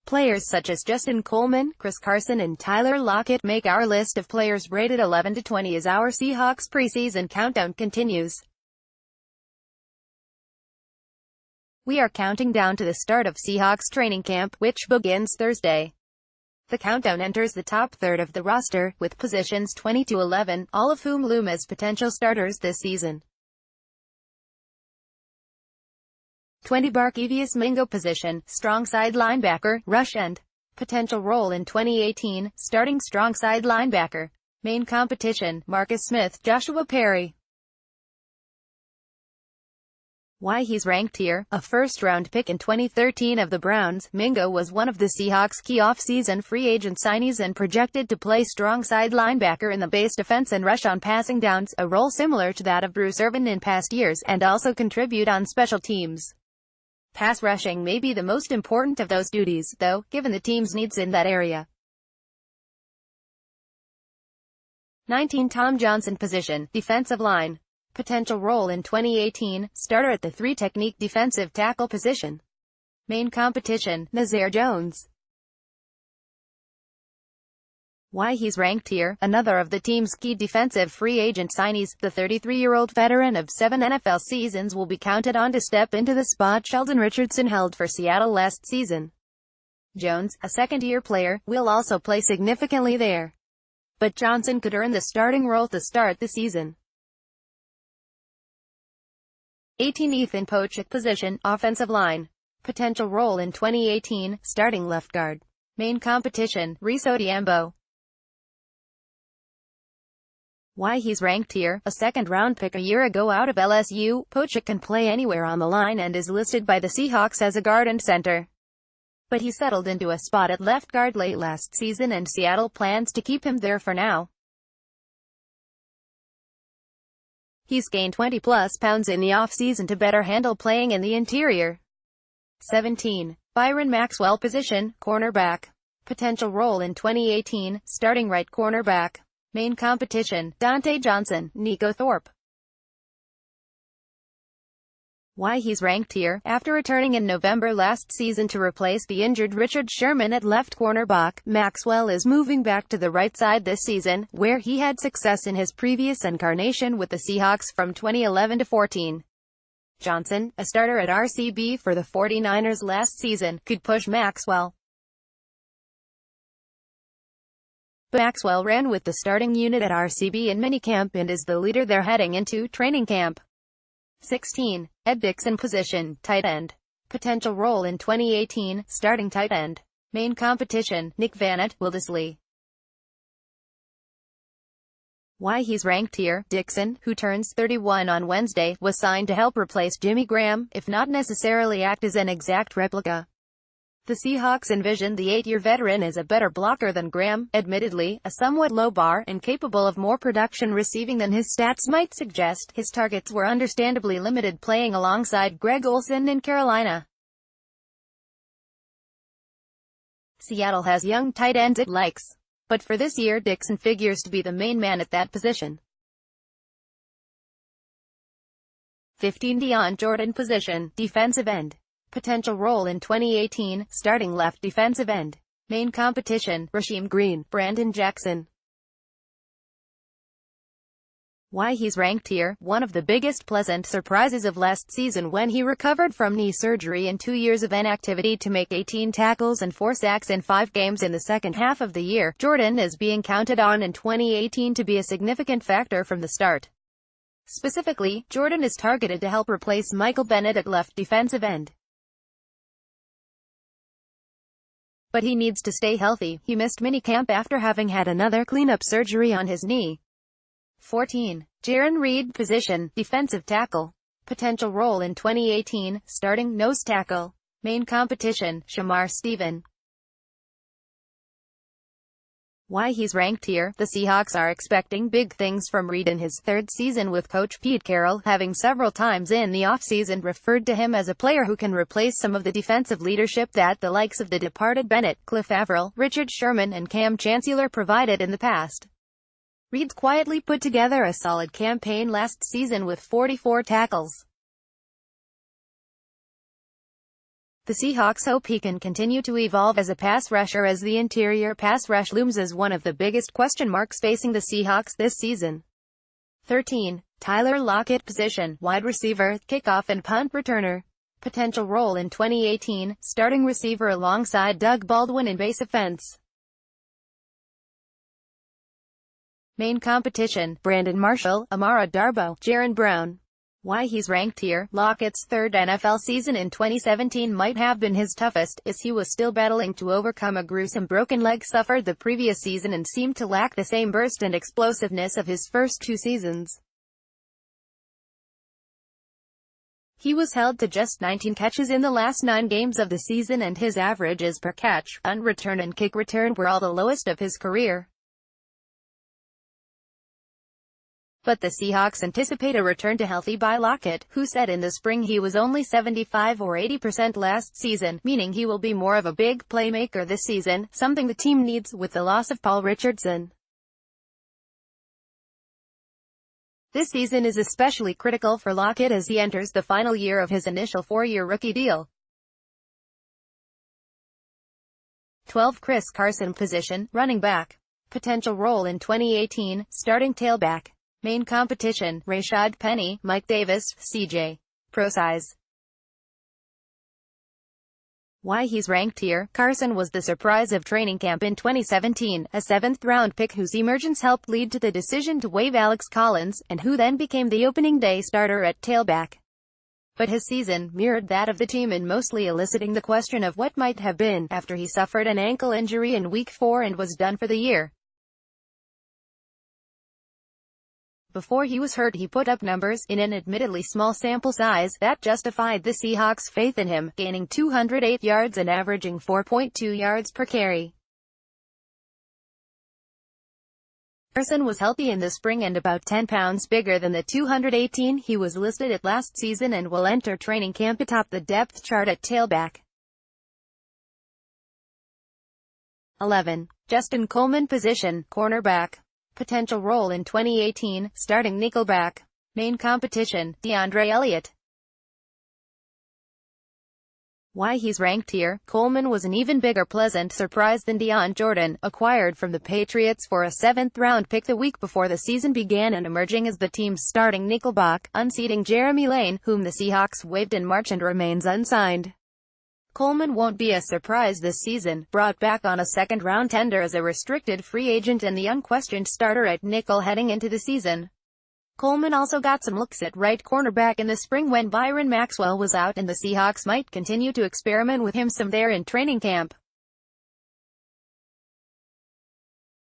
Players such as Justin Coleman, Chris Carson and Tyler Lockett make our list of players rated 11 to 20 as our Seahawks preseason countdown continues. We are counting down to the start of Seahawks training camp, which begins Thursday. The countdown enters the top third of the roster, with positions 20 to 11, all of whom loom as potential starters this season. 20 Barkevious Mingo position, strong side linebacker, rush end. Potential role in 2018, starting strong side linebacker. Main competition, Marcus Smith, Joshua Perry. Why he's ranked here: a first-round pick in 2013 of the Browns, Mingo was one of the Seahawks' key off-season free agent signees and projected to play strong side linebacker in the base defense and rush on passing downs, a role similar to that of Bruce Irvin in past years, and also contribute on special teams. Pass rushing may be the most important of those duties, though, given the team's needs in that area. 19 Tom Johnson position, defensive line. Potential role in 2018, starter at the 3-technique defensive tackle position. Main competition, Nazir Jones. Why he's ranked here: another of the team's key defensive free agent signees, the 33-year-old veteran of 7 NFL seasons will be counted on to step into the spot Sheldon Richardson held for Seattle last season. Jones, a second-year player, will also play significantly there. But Johnson could earn the starting role to start the season. 18 Ethan Pochak position, offensive line. Potential role in 2018, starting left guard. Main competition, Reese Odhiambo. Why he's ranked here: a second-round pick a year ago out of LSU, Pochak can play anywhere on the line and is listed by the Seahawks as a guard and center. But he settled into a spot at left guard late last season and Seattle plans to keep him there for now. He's gained 20-plus pounds in the offseason to better handle playing in the interior. 17. Byron Maxwell position, cornerback. Potential role in 2018, starting right cornerback. Main competition, Dante Johnson, Nico Thorpe. Why he's ranked here: after returning in November last season to replace the injured Richard Sherman at left cornerback, Maxwell is moving back to the right side this season, where he had success in his previous incarnation with the Seahawks from 2011 to 14. Johnson, a starter at RCB for the 49ers last season, could push Maxwell. Maxwell ran with the starting unit at RCB in minicamp and is the leader there heading into training camp. 16. Ed Dickson position, tight end. Potential role in 2018, starting tight end. Main competition, Nick Vannett, Wildesley. Why he's ranked here: Dickson, who turns 31 on Wednesday, was signed to help replace Jimmy Graham, if not necessarily act as an exact replica. The Seahawks envisioned the 8-year veteran as a better blocker than Graham, admittedly, a somewhat low bar, and capable of more production receiving than his stats might suggest. His targets were understandably limited playing alongside Greg Olsen in Carolina. Seattle has young tight ends it likes. But for this year Dickson figures to be the main man at that position. 15 Dion Jordan position, defensive end. Potential role in 2018, starting left defensive end. Main competition, Rasheem Green, Brandon Jackson. Why he's ranked here: one of the biggest pleasant surprises of last season when he recovered from knee surgery and 2 years of inactivity to make 18 tackles and 4 sacks in 5 games in the second half of the year. Jordan is being counted on in 2018 to be a significant factor from the start. Specifically, Jordan is targeted to help replace Michael Bennett at left defensive end. But he needs to stay healthy. He missed minicamp after having had another cleanup surgery on his knee. 14. Jaron Reed position, defensive tackle. Potential role in 2018, starting nose tackle. Main competition, Shamar Stephen. Why he's ranked here: the Seahawks are expecting big things from Reed in his 3rd season with coach Pete Carroll, having several times in the offseason referred to him as a player who can replace some of the defensive leadership that the likes of the departed Bennett, Cliff Avril, Richard Sherman and Cam Chancellor provided in the past. Reed quietly put together a solid campaign last season with 44 tackles. The Seahawks hope he can continue to evolve as a pass rusher as the interior pass rush looms as one of the biggest question marks facing the Seahawks this season. 13. Tyler Lockett position, wide receiver, kickoff and punt returner. Potential role in 2018, starting receiver alongside Doug Baldwin in base offense. Main competition, Brandon Marshall, Amara Darboh, Jaron Brown. Why he's ranked here. Lockett's third NFL season in 2017 might have been his toughest, as he was still battling to overcome a gruesome broken leg suffered the previous season and seemed to lack the same burst and explosiveness of his first two seasons. He was held to just 19 catches in the last 9 games of the season, and his averages per catch, punt return and kick return were all the lowest of his career. But the Seahawks anticipate a return to healthy by Lockett, who said in the spring he was only 75 or 80% last season, meaning he will be more of a big playmaker this season, something the team needs with the loss of Paul Richardson. This season is especially critical for Lockett as he enters the final year of his initial 4-year rookie deal. 12. Chris Carson position, running back. Potential role in 2018, starting tailback. Main competition, Rashad Penny, Mike Davis, CJ. Pro size. Why he's ranked here. Carson was the surprise of training camp in 2017, a 7th-round pick whose emergence helped lead to the decision to waive Alex Collins, and who then became the opening day starter at tailback. But his season mirrored that of the team in mostly eliciting the question of what might have been, after he suffered an ankle injury in Week 4 and was done for the year. Before he was hurt he put up numbers, in an admittedly small sample size, that justified the Seahawks' faith in him, gaining 208 yards and averaging 4.2 yards per carry. Carson was healthy in the spring and about 10 pounds bigger than the 218 he was listed at last season, and will enter training camp atop the depth chart at tailback. 11. Justin Coleman position, cornerback. Potential role in 2018, starting nickelback. Main competition, DeAndre Elliott. Why he's ranked here. Coleman was an even bigger pleasant surprise than Deion Jordan, acquired from the Patriots for a 7th-round pick the week before the season began and emerging as the team's starting nickelback, unseating Jeremy Lane, whom the Seahawks waived in March and remains unsigned. Coleman won't be a surprise this season, brought back on a 2nd-round tender as a restricted free agent and the unquestioned starter at nickel heading into the season. Coleman also got some looks at right cornerback in the spring when Byron Maxwell was out, and the Seahawks might continue to experiment with him some there in training camp.